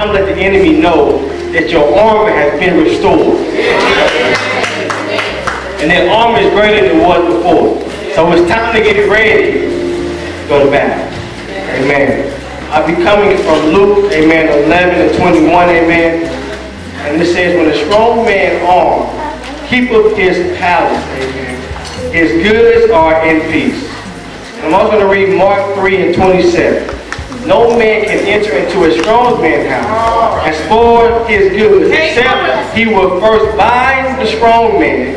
time to let the enemy know that your armor has been restored. And that armor is greater than it was before. So it's time to get ready to go to battle. Amen. I'll be coming from Luke, amen, 11 and 21, amen. And it says, when a strong man armed keepeth his palace, amen, his goods are in peace. And I'm also going to read Mark 3 and 27. No man can enter into a strong man's house and spoil his goods, except he will first bind the strong man,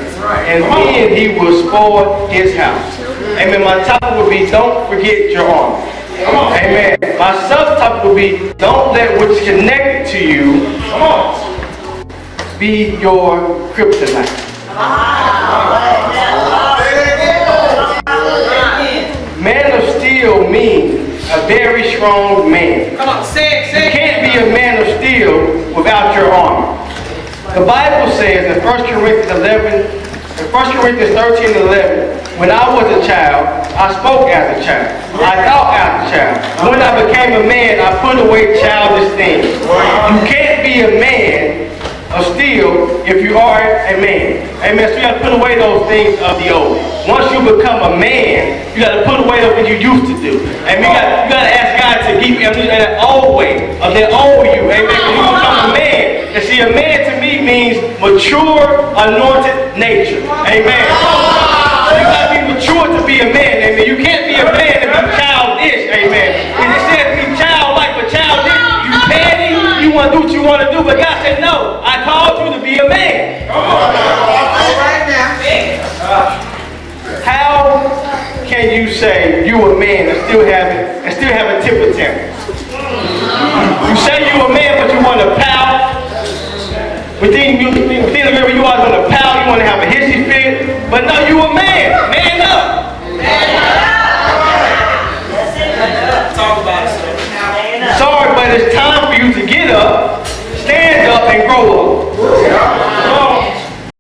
and then he will spoil his house. Amen. My topic will be, don't forget your armor. Amen. My subtopic will be, don't let what's connected to you be your kryptonite. Man of steel means a very strong man. Come on, say it. You can't be a man of steel without your armor. The Bible says in 1 Corinthians 13 and 11, when I was a child, I spoke as a child. I thought as a child. When I became a man, I put away childish things. You can't be a man of steel if you are a man. Amen. So you got to put away those things of the old. Once you become a man, you got to put away those things you used to do. Amen. You got to ask God to keep you in that old way, of that old you. Amen. When you become a man. And see, a man to me means mature, anointed nature. Amen. So you got to be mature to be a man. Amen. You can't be a man and be childish. Amen. And it says be childlike, but childish. You petty. You want to do what you want to do, but God said no. I called you to be a man. All right now. How can you say you a man and still have a temper tantrum? You say you a man, but you want to pout. Within the river, you always want to pout. You want to have a hissy fit. But no, you a man. Man up. Talk about it. Sorry, but it's time for you to get up, stand up, and grow up.